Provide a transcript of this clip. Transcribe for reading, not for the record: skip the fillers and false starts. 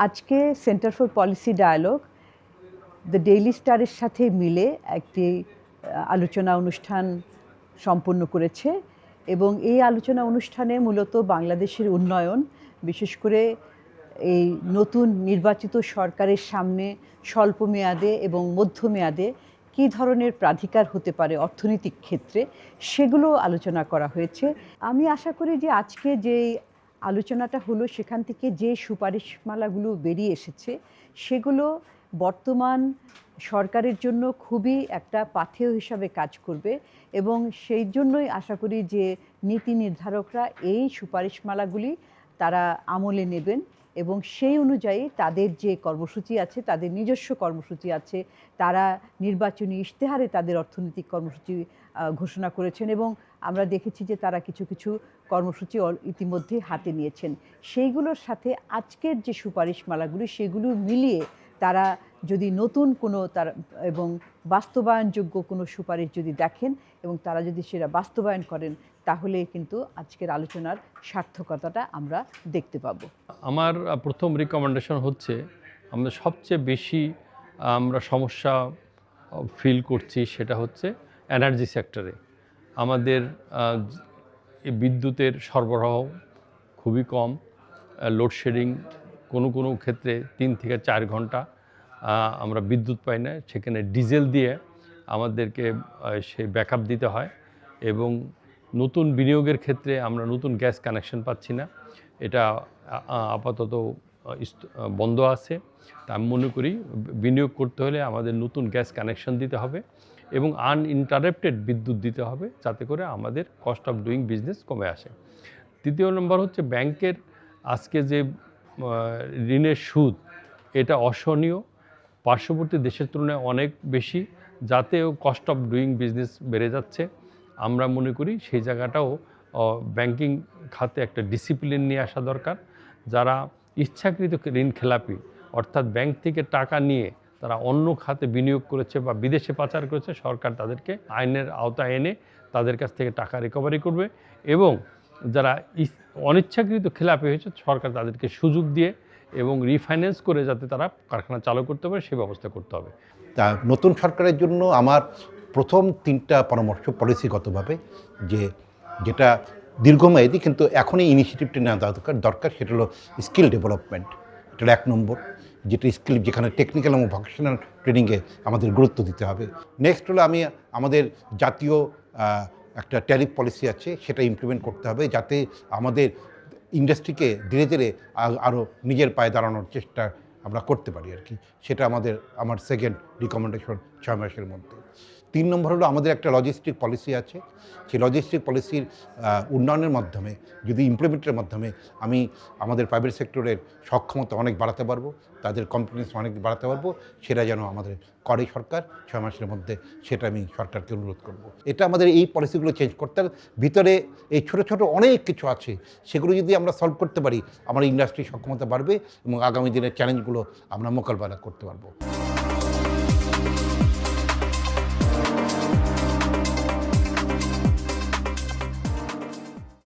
আজকে Centre for Policy Dialogue the Daily স্টারের সাথে মিলে একটি আলোচনা অনুষ্ঠান সম্পন্ন করেছে এবং এই আলোচনা অনুষ্ঠানে মূলত বাংলাদেশের উন্নয়ন, বিশেষ করে এই নতুন নির্বাচিত সরকারের সামনে স্বল্প মেয়াদে এবং মধ্যমেয়াদে কী ধরনের প্রাধিকার হতে পারে অর্থনৈতিক ক্ষেত্রে, সেগুলো আলোচনা করা হয়েছে। আমি আশা করি যে আজকে যে আলোচনাটা হলো সেখান থেকে যে সুপারিশমালাগুলো বেরিয়ে এসেছে সেগুলো বর্তমান সরকারের জন্য খুবই একটা পাথেয় হিসাবে কাজ করবে এবং সেই জন্যই আশা করি যে নীতি নির্ধারকরা এই সুপারিশমালাগুলি তারা আমলে নেবেন এবং সেই অনুযায়ী তাদের যে কর্মসূচি আছে, তাদের নিজস্ব কর্মসূচি আছে, তারা নির্বাচনী ইশতেহারে তাদের অর্থনৈতিক কর্মসূচি ঘোষণা করেছেন এবং আমরা দেখেছি যে তারা কিছু কিছু কর্মসূচি ইতিমধ্যে হাতে নিয়েছেন। সেইগুলোর সাথে আজকের যে সুপারিশমালাগুলি সেগুলো মিলিয়ে তারা যদি নতুন কোনো তার এবং বাস্তবায়নযোগ্য কোনো সুপারিশ যদি দেখেন এবং তারা যদি সেটা বাস্তবায়ন করেন, তাহলে কিন্তু আজকের আলোচনার সার্থকতাটা আমরা দেখতে পাবো। আমার প্রথম রিকমেন্ডেশন হচ্ছে, আমরা সবচেয়ে বেশি আমরা সমস্যা ফিল করছি সেটা হচ্ছে এনার্জি সেক্টরে। আমাদের বিদ্যুতের সরবরাহ খুবই কম, লোডশেডিং কোনো ক্ষেত্রে 3 থেকে 4 ঘন্টা আমরা বিদ্যুৎ পাই না, সেখানে ডিজেল দিয়ে আমাদেরকে সেই ব্যাকআপ দিতে হয় এবং নতুন বিনিয়োগের ক্ষেত্রে আমরা নতুন গ্যাস কানেকশন পাচ্ছি না, এটা আপাতত বন্ধ আছে। তা আমি মনে করি বিনিয়োগ করতে হলে আমাদের নতুন গ্যাস কানেকশন দিতে হবে এবং আনইন্টারাপ্টেড বিদ্যুৎ দিতে হবে, যাতে করে আমাদের কস্ট অফ ডুইং বিজনেস কমে আসে। তৃতীয় নম্বর হচ্ছে ব্যাংকের আজকে যে ঋণের সুদ, এটা অসহনীয়, পার্শ্ববর্তী দেশের তুলনায় অনেক বেশি, যাতেও কস্ট অফ ডুইং বিজনেস বেড়ে যাচ্ছে। আমরা মনে করি সেই জায়গাটাও ব্যাংকিং খাতে একটা ডিসিপ্লিন নিয়ে আসা দরকার। যারা ইচ্ছাকৃত ঋণ খেলাপি, অর্থাৎ ব্যাংক থেকে টাকা নিয়ে তারা অন্য খাতে বিনিয়োগ করেছে বা বিদেশে পাচার করেছে, সরকার তাদেরকে আইনের আওতায় এনে তাদের কাছ থেকে টাকা রিকভারি করবে এবং যারা অনিচ্ছাকৃত খেলাপি হয়েছে, সরকার তাদেরকে সুযোগ দিয়ে এবং রিফাইন্যান্স করে যাতে তারা কারখানা চালু করতে পারে সে ব্যবস্থা করতে হবে। তা নতুন সরকারের জন্য আমার প্রথম 3টা পরামর্শ পলিসিগতভাবে যেটা দীর্ঘমেয়াদী কিন্তু এখনই ইনিশিয়েটিভটা নেওয়া দরকার, সেটা হলো স্কিল ডেভেলপমেন্ট। এটা 1 নম্বর, যেটা স্কিল, যেখানে টেকনিক্যাল এবং ভোকেশনাল ট্রেনিংয়ে আমাদের গুরুত্ব দিতে হবে। নেক্সট হলো আমাদের জাতীয় একটা ট্যারিফ পলিসি আছে, সেটা ইমপ্লিমেন্ট করতে হবে যাতে আমাদের ইন্ডাস্ট্রিকে ধীরে ধীরে আরও নিজের পায়ে দাঁড়ানোর চেষ্টা আমরা করতে পারি আর কি। সেটা আমার সেকেন্ড রিকমেন্ডেশন 6 মাসের মধ্যে। 3 নম্বর হলো আমাদের একটা লজিস্টিক পলিসি আছে, সেই লজিস্টিক পলিসির উন্নয়নের মাধ্যমে, যদি ইমপ্লিমেন্টের মাধ্যমে আমাদের প্রাইভেট সেক্টরের সক্ষমতা অনেক বাড়াতে পারবো, তাদের কনফিডেন্স অনেক বাড়াতে পারবো, সেটা যেন আমাদের করে সরকার 6 মাসের মধ্যে, সেটা আমি সরকারকে অনুরোধ করব। এটা আমাদের এই পলিসিগুলো চেঞ্জ করতে হবে। ভিতরে এই ছোটো ছোটো অনেক কিছু আছে, সেগুলো যদি আমরা সলভ করতে পারি, আমার ইন্ডাস্ট্রির সক্ষমতা বাড়বে এবং আগামী দিনের চ্যালেঞ্জগুলো আমরা মোকাবেলা করতে পারবো।